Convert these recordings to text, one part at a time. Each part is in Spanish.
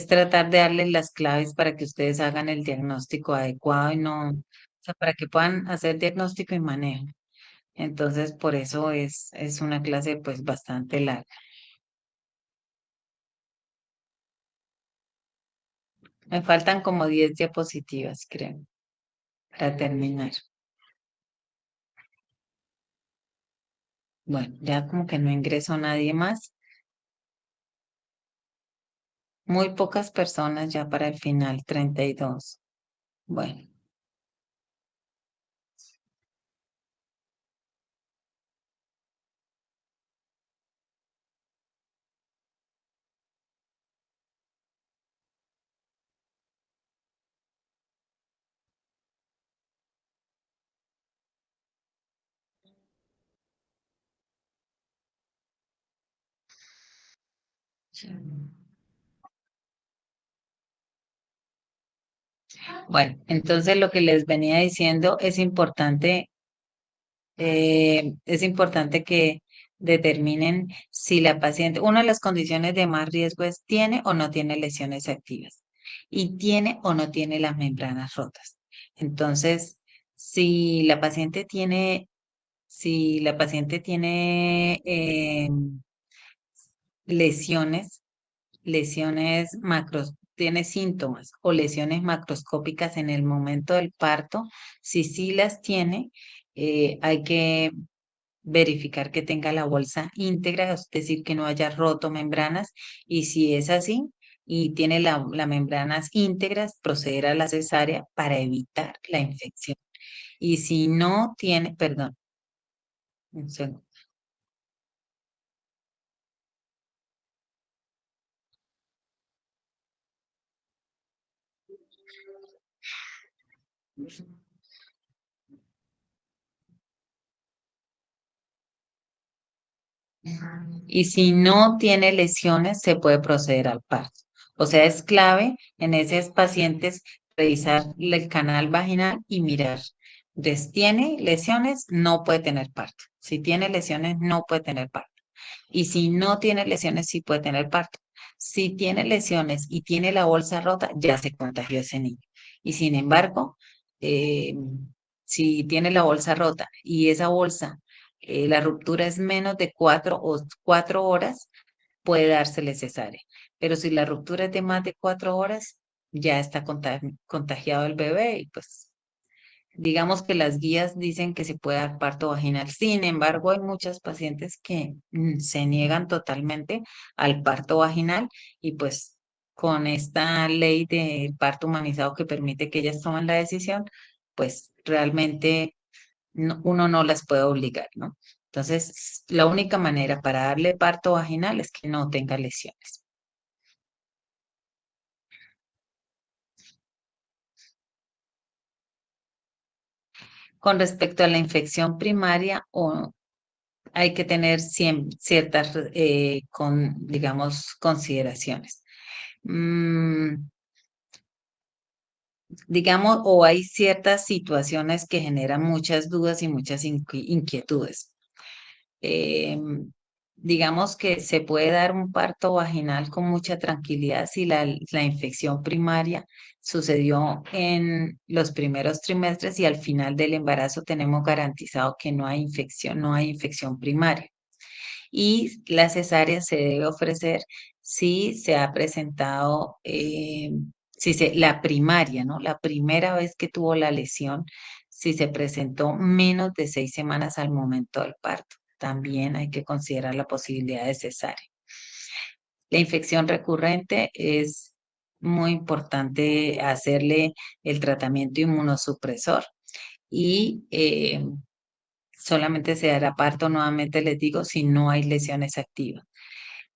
tratar de darles las claves para que ustedes hagan el diagnóstico adecuado y no, o sea, para que puedan hacer diagnóstico y manejo. Entonces, por eso es una clase pues bastante larga. Me faltan como 10 diapositivas, creo, para terminar. Bueno, ya como que no ingresó nadie más. Muy pocas personas ya para el final, 32. Bueno, bueno, entonces lo que les venía diciendo es importante que determinen si la paciente, una de las condiciones de más riesgo es tiene o no tiene lesiones activas y tiene o no tiene las membranas rotas. Entonces, si la paciente tiene, si la paciente tiene lesiones, lesiones macros, tiene síntomas o lesiones macroscópicas en el momento del parto, si sí las tiene, hay que verificar que tenga la bolsa íntegra, es decir, que no haya roto membranas, y si es así y tiene las membranas íntegras, proceder a la cesárea para evitar la infección. Y si no tiene, perdón, un segundo. Y si no tiene lesiones, se puede proceder al parto. O sea, es clave en esos pacientes revisar el canal vaginal y mirar. Entonces, ¿tiene lesiones? No puede tener parto. Si tiene lesiones, no puede tener parto. Y si no tiene lesiones, sí puede tener parto. Si tiene lesiones y tiene la bolsa rota, ya se contagió ese niño. Y sin embargo, eh, si tiene la bolsa rota y esa bolsa, la ruptura es menos de 4 horas, puede dársele cesárea. Pero si la ruptura es de más de 4 horas, ya está contagiado el bebé y pues digamos que las guías dicen que se puede dar parto vaginal. Sin embargo, hay muchas pacientes que se niegan totalmente al parto vaginal y pues con esta ley de parto humanizado que permite que ellas tomen la decisión, pues realmente uno no las puede obligar, ¿no? Entonces, la única manera para darle parto vaginal es que no tenga lesiones. Con respecto a la infección primaria, hay que tener ciertas, digamos, consideraciones. Mm, digamos, o hay ciertas situaciones que generan muchas dudas y muchas inquietudes. Eh, digamos que se puede dar un parto vaginal con mucha tranquilidad si la infección primaria sucedió en los primeros trimestres y al final del embarazo tenemos garantizado que no hay infección primaria. Y la cesárea se debe ofrecer si se ha presentado, la primaria, ¿no? La primera vez que tuvo la lesión, si se presentó menos de 6 semanas al momento del parto. También hay que considerar la posibilidad de cesárea. La infección recurrente es muy importante hacerle el tratamiento inmunosupresor y solamente se dará parto, nuevamente les digo, si no hay lesiones activas.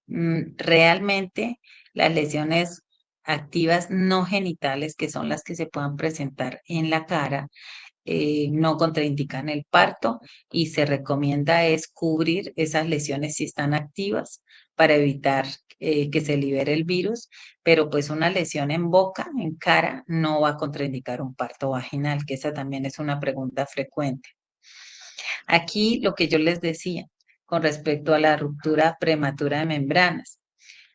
Realmente las lesiones activas no genitales, que son las que se puedan presentar en la cara, no contraindican el parto y se recomienda es cubrir esas lesiones si están activas para evitar que se libere el virus, pero pues una lesión en boca, en cara, no va a contraindicar un parto vaginal, que esa también es una pregunta frecuente. Aquí lo que yo les decía con respecto a la ruptura prematura de membranas.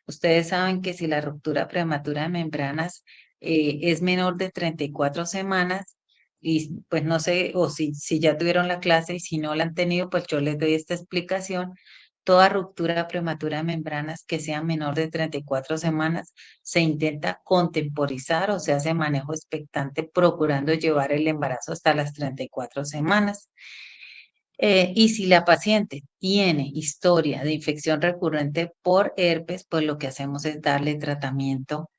Ustedes saben que si la ruptura prematura de membranas es menor de 34 semanas, y pues no sé, o si ya tuvieron la clase y si no la han tenido, pues yo les doy esta explicación. Toda ruptura prematura de membranas que sea menor de 34 semanas se intenta contemporizar, o sea, se manejo expectante procurando llevar el embarazo hasta las 34 semanas. Y si la paciente tiene historia de infección recurrente por herpes, pues lo que hacemos es darle tratamiento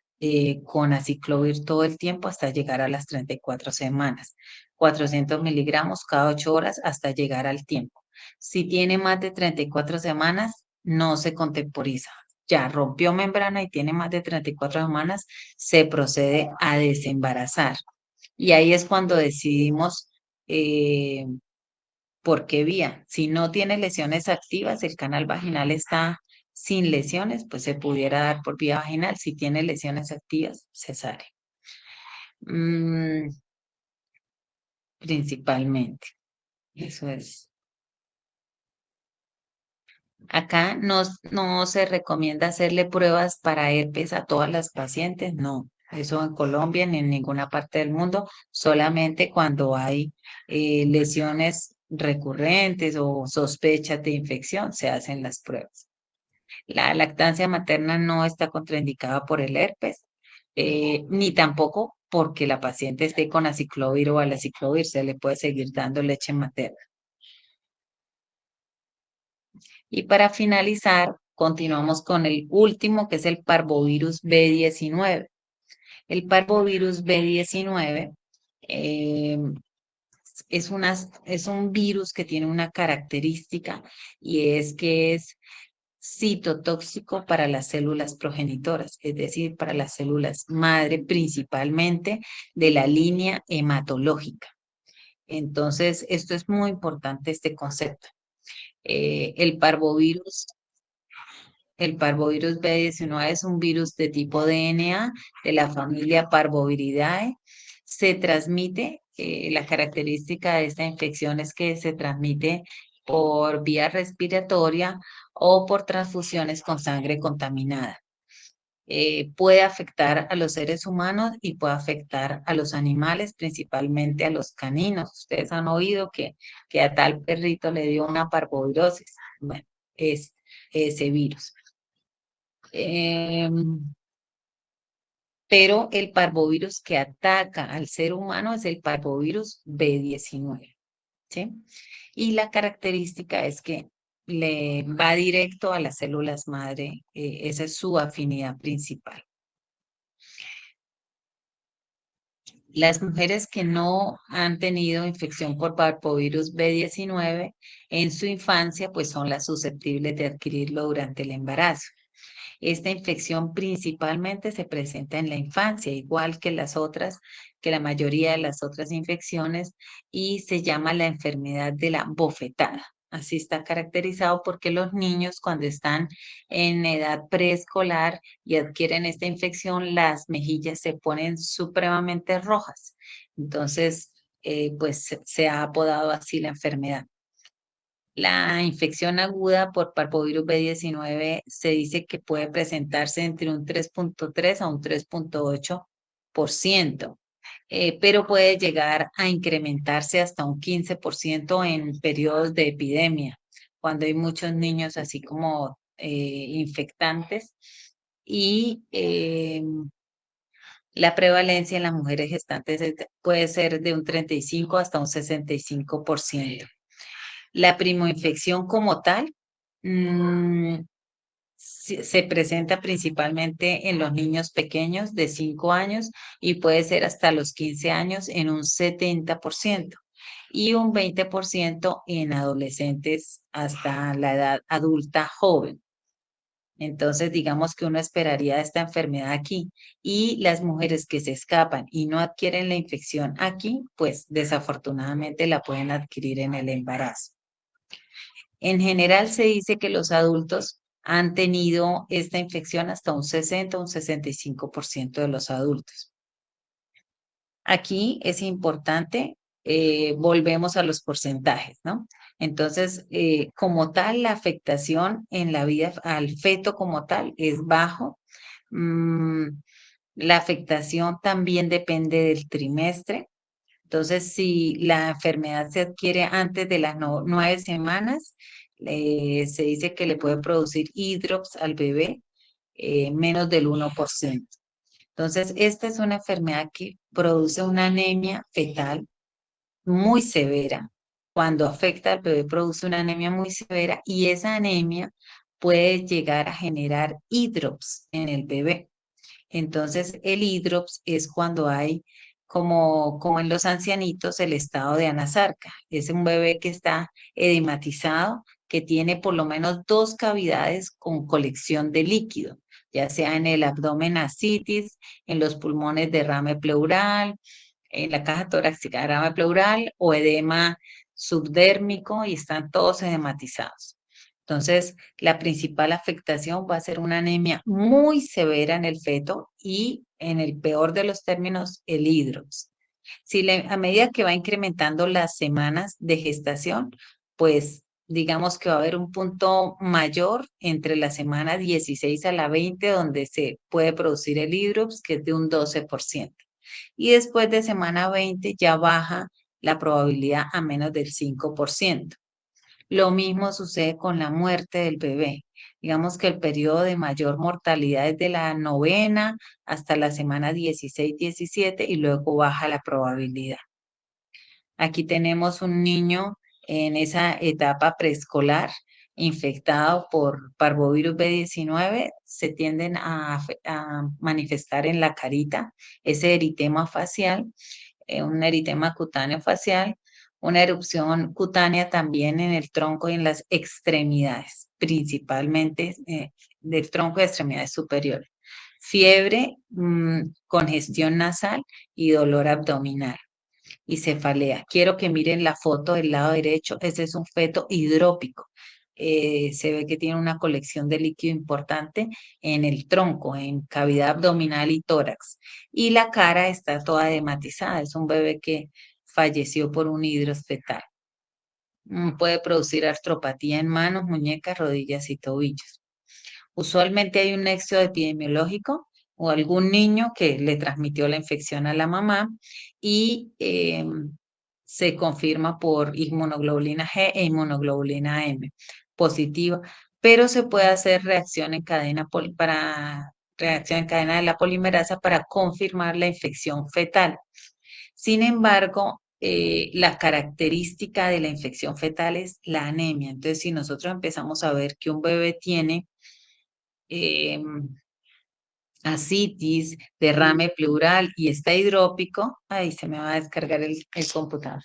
con aciclovir todo el tiempo hasta llegar a las 34 semanas, 400 miligramos cada 8 horas hasta llegar al tiempo. Si tiene más de 34 semanas, no se contemporiza. Ya rompió membrana y tiene más de 34 semanas, se procede a desembarazar. Y ahí es cuando decidimos eh, ¿por qué vía? Si no tiene lesiones activas, el canal vaginal está sin lesiones, pues se pudiera dar por vía vaginal. Si tiene lesiones activas, cesárea. Mm, principalmente, eso es. Acá no se recomienda hacerle pruebas para herpes a todas las pacientes, no. Eso en Colombia ni en ninguna parte del mundo, solamente cuando hay lesiones recurrentes o sospechas de infección se hacen las pruebas. La lactancia materna no está contraindicada por el herpes, ni tampoco porque la paciente esté con aciclovir o al aciclovir, se le puede seguir dando leche materna. Y para finalizar, continuamos con el último, que es el parvovirus B19. El parvovirus B19 eh, es un virus que tiene una característica y es que es citotóxico para las células progenitoras, es decir, para las células madre principalmente de la línea hematológica. Entonces, esto es muy importante, este concepto. Eh, el parvovirus El parvovirus B19 es un virus de tipo DNA de la familia Parvoviridae. Se transmite, la característica de esta infección es que se transmite por vía respiratoria o por transfusiones con sangre contaminada. Puede afectar a los seres humanos y puede afectar a los animales, principalmente a los caninos. Ustedes han oído que a tal perrito le dio una parvovirosis. Bueno, es ese virus. Em, pero el parvovirus que ataca al ser humano es el parvovirus B19, ¿sí? Y la característica es que le va directo a las células madre, esa es su afinidad principal. Las mujeres que no han tenido infección por parvovirus B19 en su infancia, pues son las susceptibles de adquirirlo durante el embarazo. Esta infección principalmente se presenta en la infancia, igual que las otras, que la mayoría de las otras infecciones, y se llama la enfermedad de la bofetada. Así está caracterizado porque los niños cuando están en edad preescolar y adquieren esta infección, las mejillas se ponen supremamente rojas. Entonces, pues se ha apodado así la enfermedad. La infección aguda por parvovirus B19 se dice que puede presentarse entre un 3.3 a un 3.8%, pero puede llegar a incrementarse hasta un 15% en periodos de epidemia, cuando hay muchos niños así como infectantes. Y la prevalencia en las mujeres gestantes puede ser de un 35 hasta un 65%. La primoinfección como tal se presenta principalmente en los niños pequeños de 5 años y puede ser hasta los 15 años en un 70% y un 20% en adolescentes hasta la edad adulta joven. Entonces, digamos que uno esperaría esta enfermedad aquí y las mujeres que se escapan y no adquieren la infección aquí, pues desafortunadamente la pueden adquirir en el embarazo. En general se dice que los adultos han tenido esta infección hasta un 60 o un 65% de los adultos. Aquí es importante, volvemos a los porcentajes, ¿no? Entonces, como tal, la afectación en la vida al feto como tal es bajo. Mm, la afectación también depende del trimestre. Entonces, si la enfermedad se adquiere antes de las 9 semanas, se dice que le puede producir hidrops al bebé menos del 1%. Entonces, esta es una enfermedad que produce una anemia fetal muy severa. Cuando afecta al bebé, produce una anemia muy severa y esa anemia puede llegar a generar hidrops en el bebé. Entonces, el hidrops es cuando hay, como en los ancianitos, el estado de anasarca. Es un bebé que está edematizado, que tiene por lo menos dos cavidades con colección de líquido, ya sea en el abdomen ascitis, en los pulmones derrame pleural, en la caja torácica derrame pleural o edema subdérmico y están todos edematizados. Entonces, la principal afectación va a ser una anemia muy severa en el feto y, en el peor de los términos, el hidrops. A medida que va incrementando las semanas de gestación, pues digamos que va a haber un punto mayor entre la semana 16 a la 20, donde se puede producir el hidrops, que es de un 12%. Y después de semana 20 ya baja la probabilidad a menos del 5%. Lo mismo sucede con la muerte del bebé. Digamos que el periodo de mayor mortalidad es de la novena hasta la semana 16-17 y luego baja la probabilidad. Aquí tenemos un niño en esa etapa preescolar infectado por parvovirus B19. Se tienden a manifestar en la carita ese eritema facial, un eritema cutáneo facial, una erupción cutánea también en el tronco y en las extremidades, principalmente del tronco y extremidades superiores. Fiebre, congestión nasal y dolor abdominal y cefalea. Quiero que miren la foto del lado derecho. Ese es un feto hidrópico. Se ve que tiene una colección de líquido importante en el tronco, en cavidad abdominal y tórax. Y la cara está toda edematizada. Es un bebé que falleció por un hidros fetal. Puede producir artropatía en manos, muñecas, rodillas y tobillos. Usualmente hay un nexo epidemiológico o algún niño que le transmitió la infección a la mamá y se confirma por inmunoglobulina G e inmunoglobulina M positiva, pero se puede hacer reacción en cadena de la polimerasa para confirmar la infección fetal. Sin embargo, la característica de la infección fetal es la anemia. Entonces, si nosotros empezamos a ver que un bebé tiene eh, ascitis, derrame pleural y está hidrópico, ahí se me va a descargar el computador.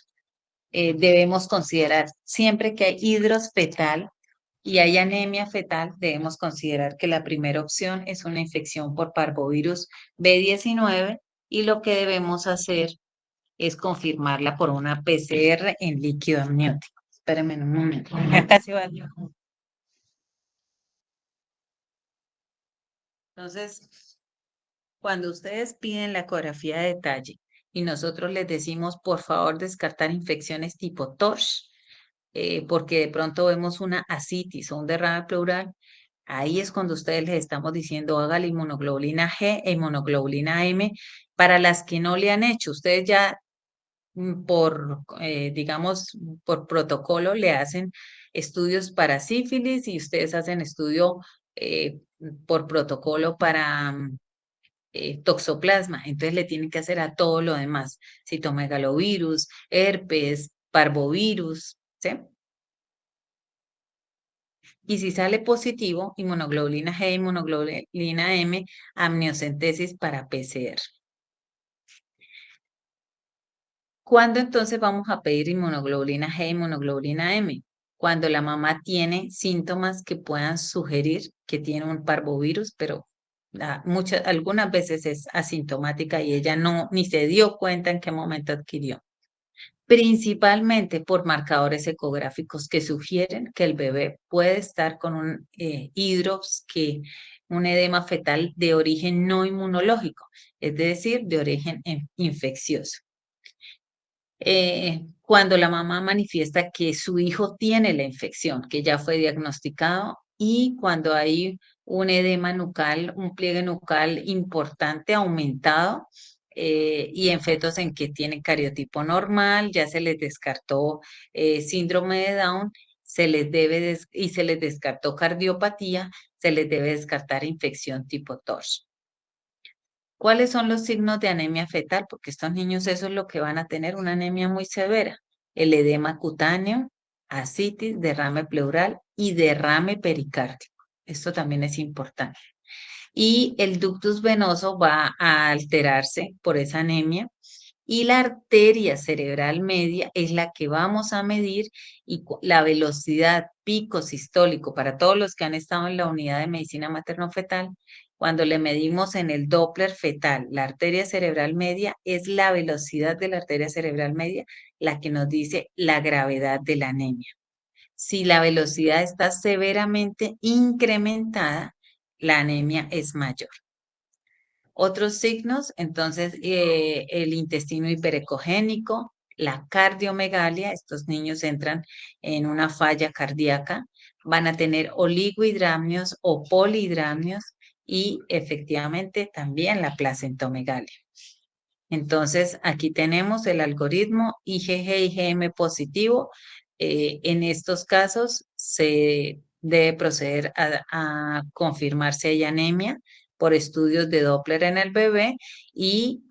Debemos considerar, siempre que hay hidros fetal y hay anemia fetal, debemos considerar que la primera opción es una infección por parvovirus B19 y lo que debemos hacer es confirmarla por una PCR en líquido amniótico. Espérenme un momento. Acá se va. Entonces, cuando ustedes piden la ecografía de detalle y nosotros les decimos, por favor, descartar infecciones tipo TOSH, porque de pronto vemos una ascitis o un derrame pleural, ahí es cuando ustedes les estamos diciendo, haga la inmunoglobulina G e inmunoglobulina M para las que no le han hecho. Ustedes ya digamos, por protocolo le hacen estudios para sífilis y ustedes hacen estudio eh, por protocolo para toxoplasma, entonces le tienen que hacer a todo lo demás, citomegalovirus, herpes, parvovirus, ¿sí? Y si sale positivo, inmunoglobulina G, inmunoglobulina M, amniocentesis para PCR. ¿Cuándo entonces vamos a pedir inmunoglobulina G, inmunoglobulina M? Cuando la mamá tiene síntomas que puedan sugerir que tiene un parvovirus, pero algunas veces es asintomática y ella no ni se dio cuenta en qué momento adquirió. Principalmente por marcadores ecográficos que sugieren que el bebé puede estar con un hidrops, un edema fetal de origen no inmunológico, es decir, de origen infeccioso. Cuando la mamá manifiesta que su hijo tiene la infección, que ya fue diagnosticado, y cuando hay un edema nucal, un pliegue nucal importante, aumentado, y en fetos en que tienen cariotipo normal, ya se les descartó síndrome de Down, y se les descartó cardiopatía, se les debe descartar infección tipo TORS. ¿Cuáles son los signos de anemia fetal? Porque estos niños eso es lo que van a tener, una anemia muy severa. El edema cutáneo, ascitis, derrame pleural y derrame pericárdico. Esto también es importante. Y el ductus venoso va a alterarse por esa anemia y la arteria cerebral media es la que vamos a medir y la velocidad pico sistólico para todos los que han estado en la unidad de medicina materno-fetal. Cuando le medimos en el Doppler fetal, la arteria cerebral media es la velocidad de la arteria cerebral media la que nos dice la gravedad de la anemia. Si la velocidad está severamente incrementada, la anemia es mayor. Otros signos, entonces, el intestino hiperecogénico, la cardiomegalia, estos niños entran en una falla cardíaca, van a tener oligohidramnios o polihidramnios y efectivamente también la placentomegalia. Entonces, aquí tenemos el algoritmo IgG-IgM positivo. En estos casos se debe proceder a confirmar si hay anemia por estudios de Doppler en el bebé y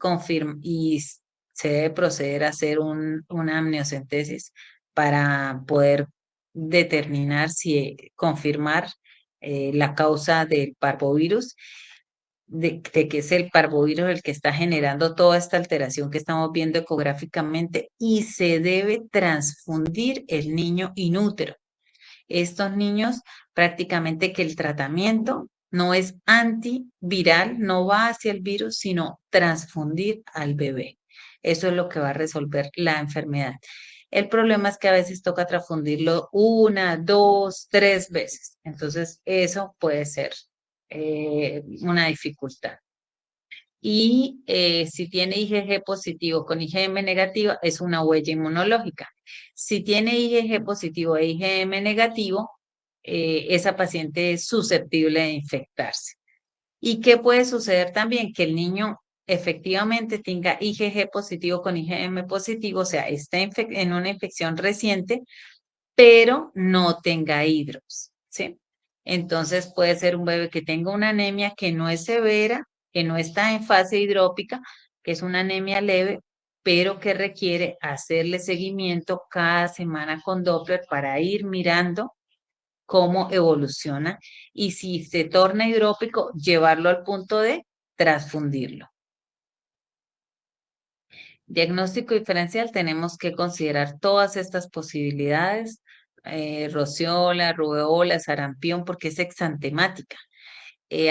se debe proceder a hacer una amniocentesis para poder determinar confirmar la causa del parvovirus de que es el parvovirus el que está generando toda esta alteración que estamos viendo ecográficamente y se debe transfundir el niño inútero. Estos niños prácticamente que el tratamiento no es antiviral, no va hacia el virus, sino transfundir al bebé. Eso es lo que va a resolver la enfermedad. El problema es que a veces toca transfundirlo una, dos, tres veces. Entonces, eso puede ser una dificultad. Y si tiene IgG positivo con IgM negativa, es una huella inmunológica. Si tiene IgG positivo e IgM negativo, esa paciente es susceptible de infectarse. ¿Y qué puede suceder también? Que el niño efectivamente tenga IgG positivo con IgM positivo, o sea, está en una infección reciente, pero no tenga hidros, ¿sí? Entonces puede ser un bebé que tenga una anemia que no es severa, que no está en fase hidrópica, que es una anemia leve, pero que requiere hacerle seguimiento cada semana con Doppler para ir mirando cómo evoluciona y si se torna hidrópico, llevarlo al punto de transfundirlo. Diagnóstico diferencial, tenemos que considerar todas estas posibilidades, rociola, rubeola, sarampión, porque es exantemática.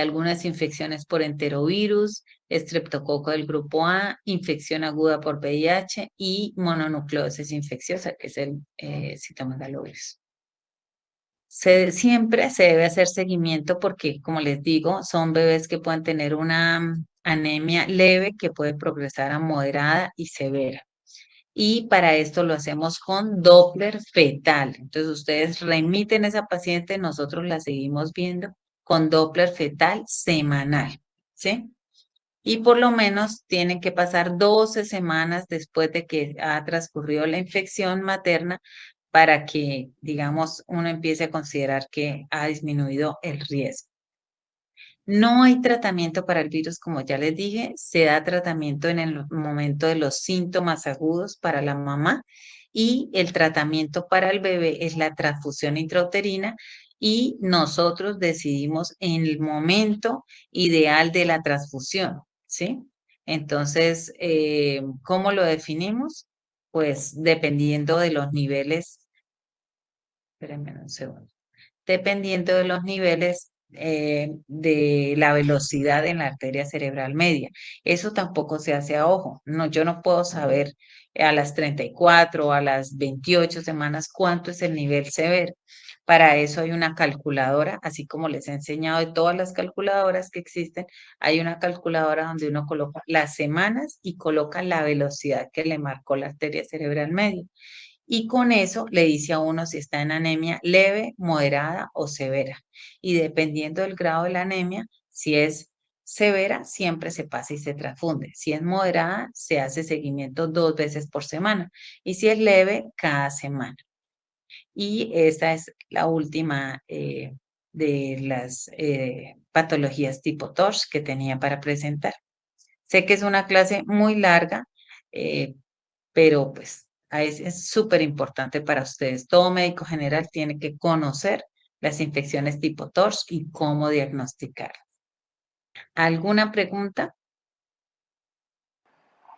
Algunas infecciones por enterovirus, estreptococo del grupo A, infección aguda por VIH y mononucleosis infecciosa, que es el citomegalovirus. Siempre se debe hacer seguimiento porque, como les digo, son bebés que pueden tener una anemia leve que puede progresar a moderada y severa. Y para esto lo hacemos con Doppler fetal. Entonces ustedes remiten a esa paciente, nosotros la seguimos viendo con Doppler fetal semanal, ¿sí? Y por lo menos tienen que pasar 12 semanas después de que ha transcurrido la infección materna para que, digamos, uno empiece a considerar que ha disminuido el riesgo. No hay tratamiento para el virus, como ya les dije, se da tratamiento en el momento de los síntomas agudos para la mamá y el tratamiento para el bebé es la transfusión intrauterina y nosotros decidimos en el momento ideal de la transfusión, ¿sí? Entonces, ¿cómo lo definimos? Pues dependiendo de los niveles, espérenme un segundo, dependiendo de los niveles de la velocidad en la arteria cerebral media. Eso tampoco se hace a ojo. No, yo no puedo saber a las 34 o a las 28 semanas cuánto es el nivel severo. Para eso hay una calculadora, así como les he enseñado de todas las calculadoras que existen, hay una calculadora donde uno coloca las semanas y coloca la velocidad que le marcó la arteria cerebral media. Y con eso le dice a uno si está en anemia leve, moderada o severa. Y dependiendo del grado de la anemia, si es severa, siempre se pasa y se transfunde. Si es moderada, se hace seguimiento 2 veces por semana. Y si es leve, cada semana. Y esa es la última de las patologías tipo TORCH que tenía para presentar. Sé que es una clase muy larga, eh, pero pues es súper importante para ustedes. Todo médico general tiene que conocer las infecciones tipo TORCH y cómo diagnosticar. ¿Alguna pregunta?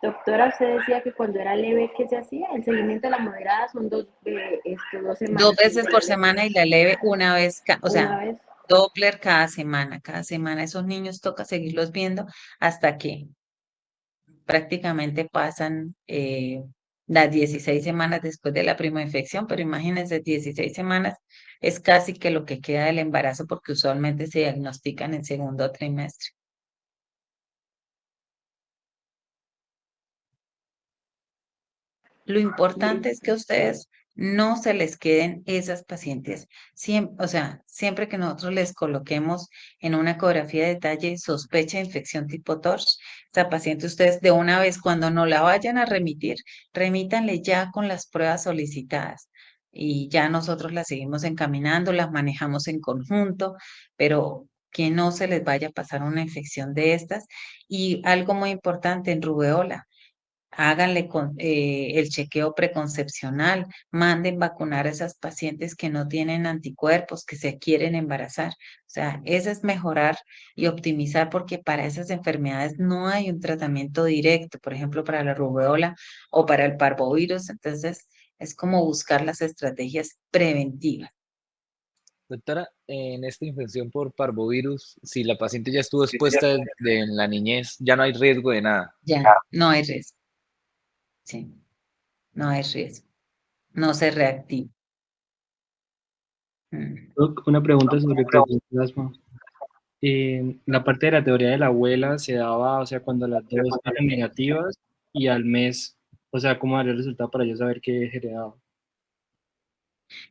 Doctora, usted decía que cuando era leve, ¿qué se hacía? El seguimiento de la moderada son 2 Dos semanas y veces de por la leve semana y la leve una vez, o sea, una vez. Doppler cada semana. Cada semana esos niños toca seguirlos viendo hasta que prácticamente pasan las 16 semanas después de la primera infección, pero imagínense, 16 semanas es casi que lo que queda del embarazo porque usualmente se diagnostican en segundo trimestre. Lo importante es que a ustedes no se les queden esas pacientes. Siempre, o sea, siempre que nosotros les coloquemos en una ecografía de detalle sospecha de infección tipo TORCH, esa paciente ustedes de una vez cuando no la vayan a remitir, remítanle ya con las pruebas solicitadas. Y ya nosotros las seguimos encaminando, las manejamos en conjunto, pero que no se les vaya a pasar una infección de estas. Y algo muy importante en rubeola. Háganle el chequeo preconcepcional, manden vacunar a esas pacientes que no tienen anticuerpos, que se quieren embarazar. O sea, eso es mejorar y optimizar porque para esas enfermedades no hay un tratamiento directo, por ejemplo, para la rubéola o para el parvovirus. Entonces, es como buscar las estrategias preventivas. Doctora, en esta infección por parvovirus, si la paciente ya estuvo expuesta en la niñez, ya no hay riesgo de nada. Ya, no hay riesgo, sí, no hay riesgo, no se reactiva. Mm. Doc, una pregunta sobre toxoplasma. La parte de la teoría de la abuela se daba, o sea, cuando las dos eran negativas y al mes, o sea, ¿cómo daría el resultado para yo saber qué he heredado?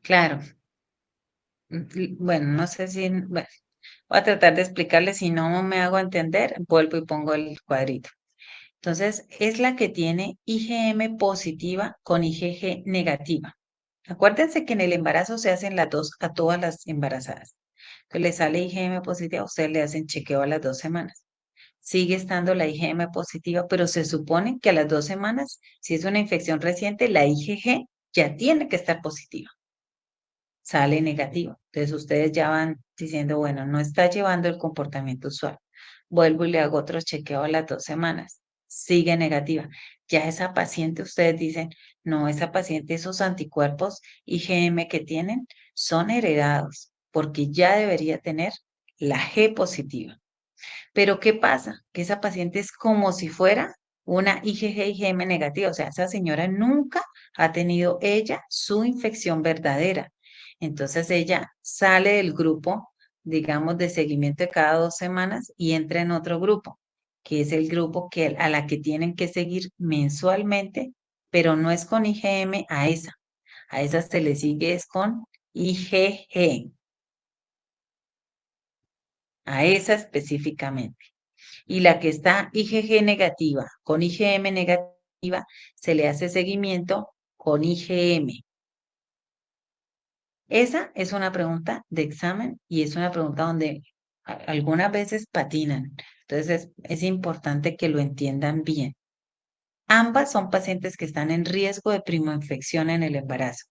Claro. Bueno, no sé si, bueno, voy a tratar de explicarle, si no me hago entender, vuelvo y pongo el cuadrito. Entonces, es la que tiene IgM positiva con IgG negativa. Acuérdense que en el embarazo se hacen las dos a todas las embarazadas. Que le sale IgM positiva, ustedes le hacen chequeo a las 2 semanas. Sigue estando la IgM positiva, pero se supone que a las 2 semanas, si es una infección reciente, la IgG ya tiene que estar positiva, sale negativo. Entonces ustedes ya van diciendo, bueno, no está llevando el comportamiento usual. Vuelvo y le hago otro chequeo a las 2 semanas. Sigue negativa. Ya esa paciente, ustedes dicen, no, esa paciente, esos anticuerpos IgM que tienen son heredados, porque ya debería tener la G positiva. Pero ¿qué pasa? Que esa paciente es como si fuera una IgG-IgM negativa, o sea, esa señora nunca ha tenido ella su infección verdadera. Entonces ella sale del grupo, digamos, de seguimiento de cada 2 semanas y entra en otro grupo, que es el grupo a la que tienen que seguir mensualmente, pero no es con IgM a esa se le sigue es con IgG, a esa específicamente. Y la que está IgG negativa con IgM negativa, se le hace seguimiento con IgM. Esa es una pregunta de examen y es una pregunta donde algunas veces patinan. Entonces es importante que lo entiendan bien. Ambas son pacientes que están en riesgo de primoinfección en el embarazo,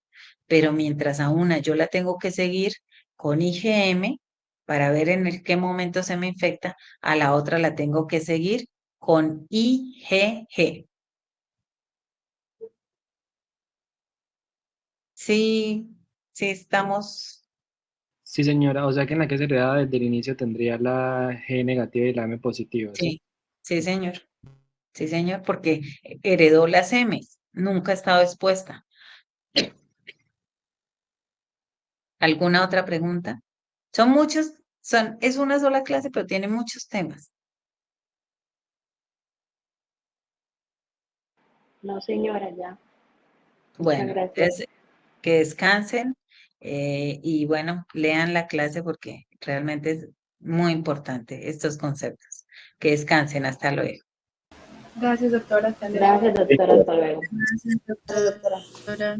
pero mientras a una yo la tengo que seguir con IgM para ver en qué momento se me infecta, a la otra la tengo que seguir con IgG. Sí, sí estamos, Sí, señora, o sea que en la que se hereda desde el inicio tendría la G negativa y la M positiva, ¿sí? sí, sí señor, sí señor, porque heredó las M, nunca ha estado expuesta. ¿Alguna otra pregunta? Es una sola clase, pero tiene muchos temas. No, señora, ya. Muchas Bueno, gracias. entonces que descansen y bueno, lean la clase porque realmente es muy importante estos conceptos. Que descansen, hasta luego. Gracias, doctora. Hasta luego. Gracias, doctora. Hasta luego. Gracias, Gracias, doctora. doctora.